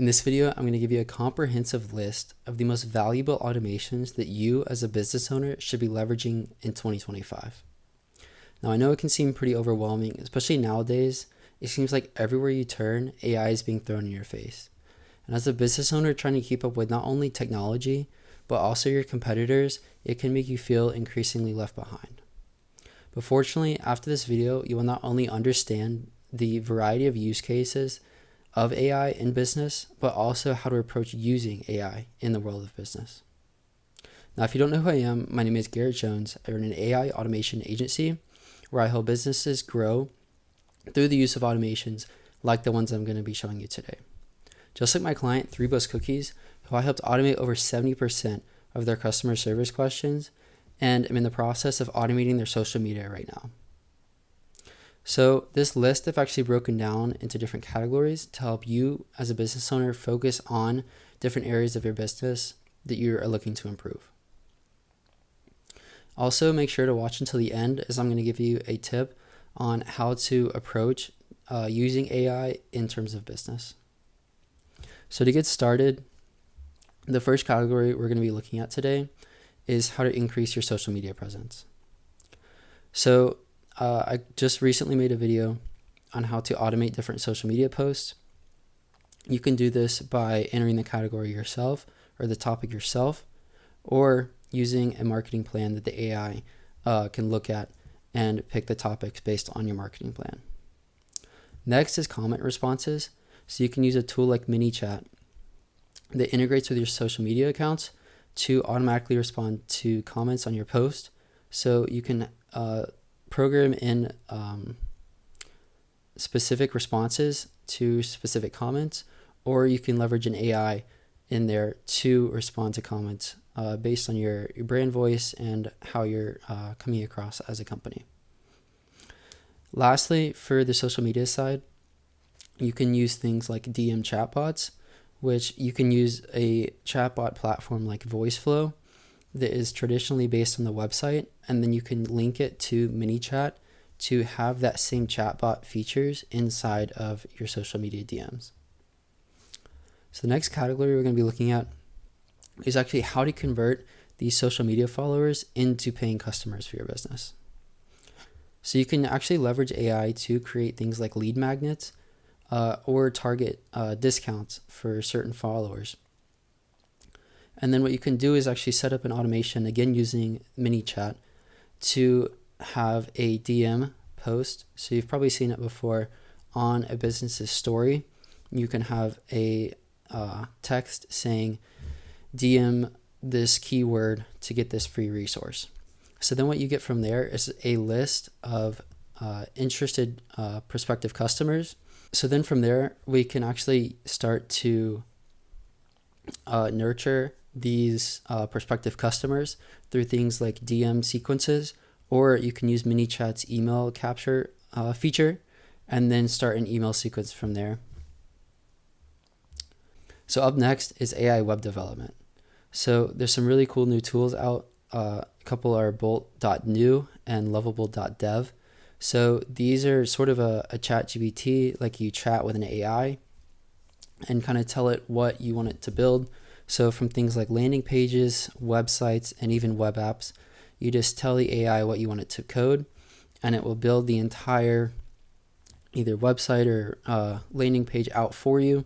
In this video, I'm going to give you a comprehensive list of the most valuable automations that you as a business owner should be leveraging in 2025. Now, I know it can seem pretty overwhelming, especially nowadays. It seems like everywhere you turn, AI is being thrown in your face. And as a business owner trying to keep up with not only technology, but also your competitors, it can make you feel increasingly left behind. But fortunately, after this video, you will not only understand the variety of use cases of AI in business, but also how to approach using AI in the world of business. Now, if you don't know who I am, my name is Garrett Jones. I run an AI automation agency where I help businesses grow through the use of automations like the ones I'm going to be showing you today. Just like my client, 3 Bus Cookies, who I helped automate over 70% of their customer service questions, and I'm in the process of automating their social media right now. So this list I've actually broken down into different categories to help you as a business owner focus on different areas of your business that you are looking to improve. Also, make sure to watch until the end, as I'm going to give you a tip on how to approach using AI in terms of business. So to get started, the first category we're going to be looking at today is how to increase your social media presence. So I just recently made a video on how to automate different social media posts. You can do this by entering the category yourself or the topic yourself, or using a marketing plan that the AI can look at and pick the topics based on your marketing plan. Next is comment responses. So you can use a tool like ManyChat that integrates with your social media accounts to automatically respond to comments on your post. So you can program in specific responses to specific comments, or you can leverage an AI in there to respond to comments based on your brand voice and how you're coming across as a company. Lastly, for the social media side, you can use things like DM chatbots, which you can use a chatbot platform like VoiceFlow that is traditionally based on the website, and then you can link it to ManyChat to have that same chatbot features inside of your social media DMs. So the next category we're going to be looking at is actually how to convert these social media followers into paying customers for your business. So you can actually leverage AI to create things like lead magnets or target discounts for certain followers. And then what you can do is actually set up an automation, again using ManyChat, to have a DM post. So you've probably seen it before on a business's story. You can have a text saying, DM this keyword to get this free resource. So then what you get from there is a list of interested prospective customers. So then from there, we can actually start to nurture these prospective customers through things like DM sequences, or you can use ManyChat's email capture feature and then start an email sequence from there. So up next is AI web development. So there's some really cool new tools out. A couple are bolt.new and lovable.dev. So these are sort of a chatgpt, like you chat with an AI and kind of tell it what you want it to build. So from things like landing pages, websites, and even web apps, you just tell the AI what you want it to code, and it will build the entire either website or landing page out for you.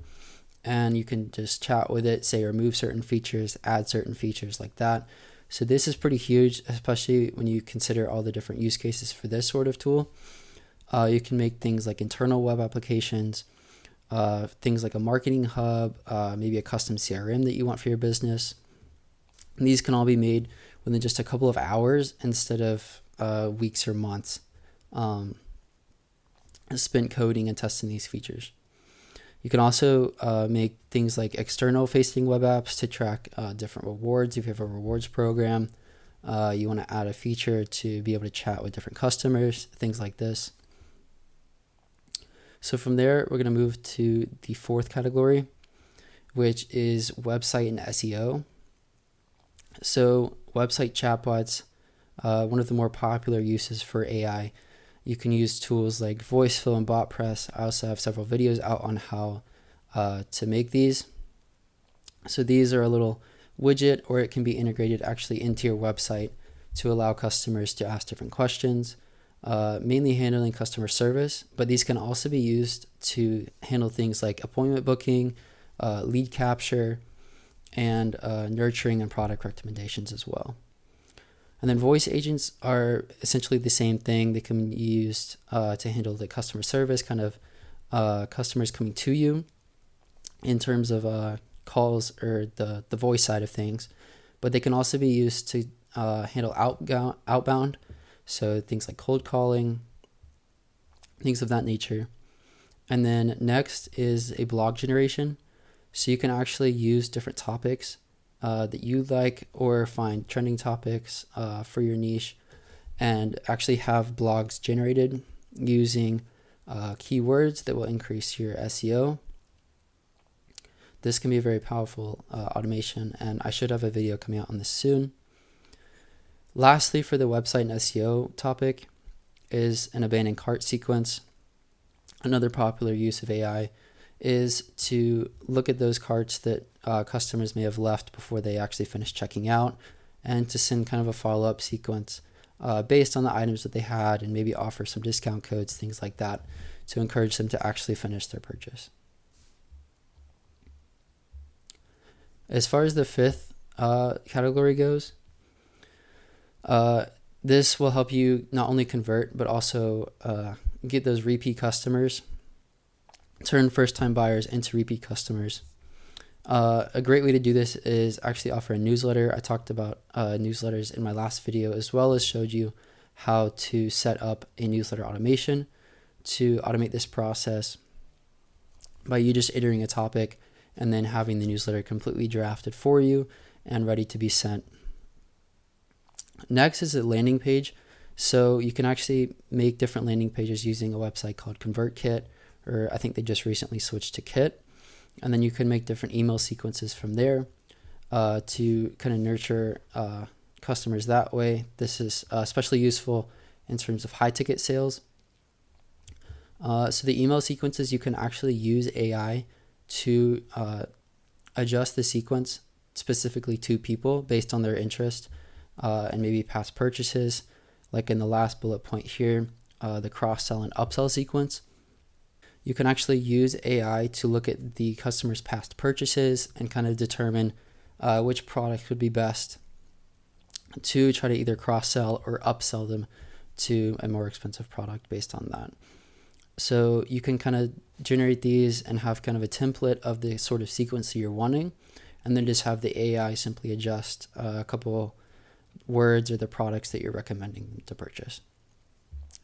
And you can just chat with it, say remove certain features, add certain features like that. So this is pretty huge, especially when you consider all the different use cases for this sort of tool. You can make things like internal web applications, things like a marketing hub, maybe a custom CRM that you want for your business. And these can all be made within just a couple of hours instead of weeks or months spent coding and testing these features. You can also make things like external facing web apps to track different rewards. If you have a rewards program, you want to add a feature to be able to chat with different customers, things like this. So from there, we're going to move to the fourth category, which is website and SEO. So website chatbots, one of the more popular uses for AI. You can use tools like VoiceFlow and BotPress. I also have several videos out on how to make these. So these are a little widget, or it can be integrated actually into your website to allow customers to ask different questions, mainly handling customer service, but these can also be used to handle things like appointment booking, lead capture, and nurturing and product recommendations as well. And then voice agents are essentially the same thing. They can be used to handle the customer service, kind of customers coming to you in terms of calls or the voice side of things. But they can also be used to handle outbound, so things like cold calling, things of that nature. And then next is a blog generation. So you can actually use different topics that you like, or find trending topics for your niche, and actually have blogs generated using keywords that will increase your SEO. This can be a very powerful automation, and I should have a video coming out on this soon. Lastly, for the website and SEO topic is an abandoned cart sequence. Another popular use of AI is to look at those carts that customers may have left before they actually finish checking out, and to send kind of a follow-up sequence based on the items that they had, and maybe offer some discount codes, things like that, to encourage them to actually finish their purchase. As far as the fifth category goes, this will help you not only convert, but also get those repeat customers, turn first-time buyers into repeat customers. A great way to do this is actually offer a newsletter. I talked about newsletters in my last video, as well as showed you how to set up a newsletter automation to automate this process by you just entering a topic and then having the newsletter completely drafted for you and ready to be sent. Next is a landing page. So you can actually make different landing pages using a website called ConvertKit, or I think they just recently switched to Kit. And then you can make different email sequences from there to kind of nurture customers that way. This is especially useful in terms of high ticket sales. So the email sequences, you can actually use AI to adjust the sequence specifically to people based on their interest and maybe past purchases. Like in the last bullet point here, the cross-sell and upsell sequence. You can actually use AI to look at the customer's past purchases and kind of determine which product would be best to try to either cross-sell or upsell them to a more expensive product based on that. So you can kind of generate these and have kind of a template of the sort of sequence that you're wanting, and then just have the AI simply adjust a couple words or the products that you're recommending to purchase.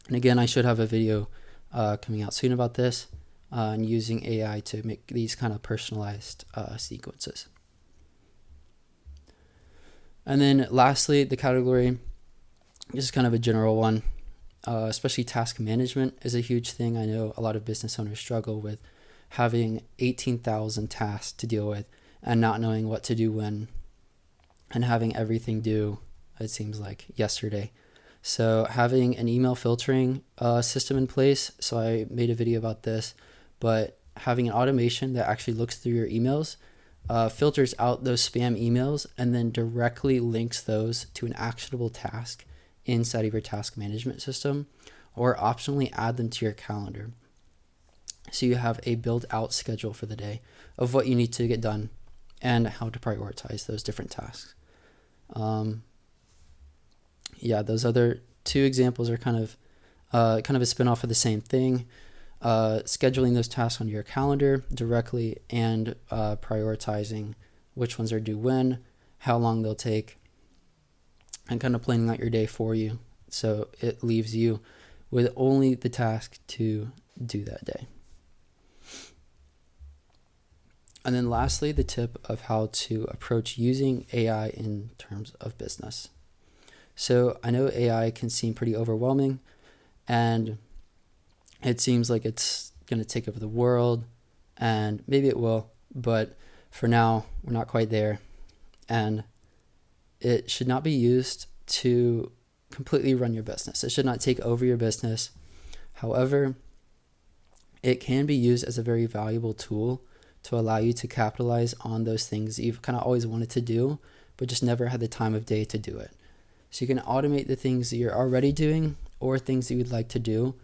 And again, I should have a video coming out soon about this and using AI to make these kind of personalized sequences. And then lastly, the category, this is kind of a general one. Especially task management is a huge thing. I know a lot of business owners struggle with having 18,000 tasks to deal with and not knowing what to do when, and having everything due, it seems like, yesterday. So having an email filtering system in place, so I made a video about this, but having an automation that actually looks through your emails, filters out those spam emails, and then directly links those to an actionable task inside of your task management system, or optionally add them to your calendar. So you have a built out schedule for the day of what you need to get done and how to prioritize those different tasks. Those other two examples are kind of a spin-off of the same thing. Scheduling those tasks on your calendar directly and prioritizing which ones are due when, how long they'll take, and kind of planning out your day for you, so it leaves you with only the task to do that day. And then lastly, the tip of how to approach using AI in terms of business. So I know AI can seem pretty overwhelming, and it seems like it's going to take over the world, and maybe it will, but for now, we're not quite there. And it should not be used to completely run your business. It should not take over your business. However, it can be used as a very valuable tool to allow you to capitalize on those things that you've kind of always wanted to do, but just never had the time of day to do it. So you can automate the things that you're already doing or things that you would like to do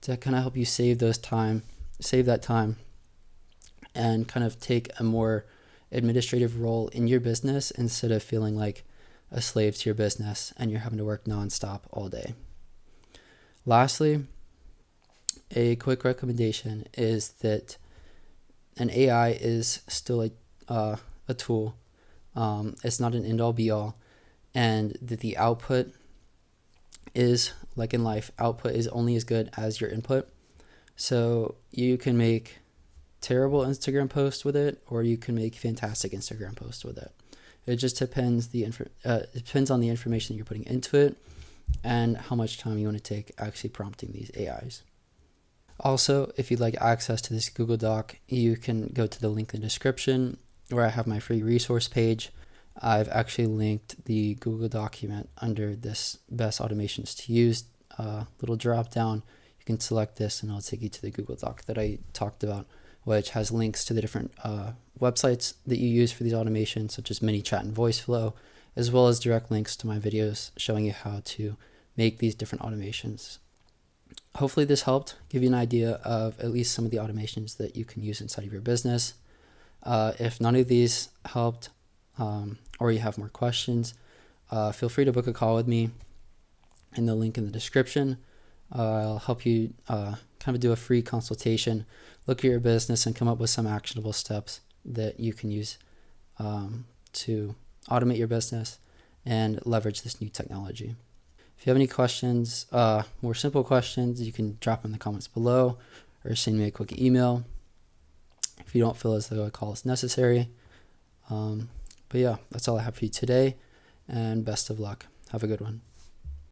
to kind of help you save that time, and kind of take a more administrative role in your business instead of feeling like a slave to your business and you're having to work nonstop all day. Lastly, a quick recommendation is that an AI is still a tool. It's not an end-all be-all, and that the output is, like in life, output is only as good as your input. So you can make terrible Instagram posts with it, or you can make fantastic Instagram posts with it. It just depends depends on the information that you're putting into it and how much time you want to take actually prompting these AIs. Also, if you'd like access to this Google Doc, you can go to the link in the description where I have my free resource page. I've actually linked the Google document under this best automations to use little drop down. You can select this and it'll take you to the Google Doc that I talked about, which has links to the different websites that you use for these automations, such as ManyChat and VoiceFlow, as well as direct links to my videos showing you how to make these different automations. Hopefully this helped give you an idea of at least some of the automations that you can use inside of your business. If none of these helped, or you have more questions, feel free to book a call with me in the link in the description. I'll help you kind of do a free consultation, look at your business, and come up with some actionable steps that you can use to automate your business and leverage this new technology. If you have any questions, more simple questions, you can drop in the comments below or send me a quick email if you don't feel as though a call is necessary. But yeah, that's all I have for you today, and best of luck. Have a good one.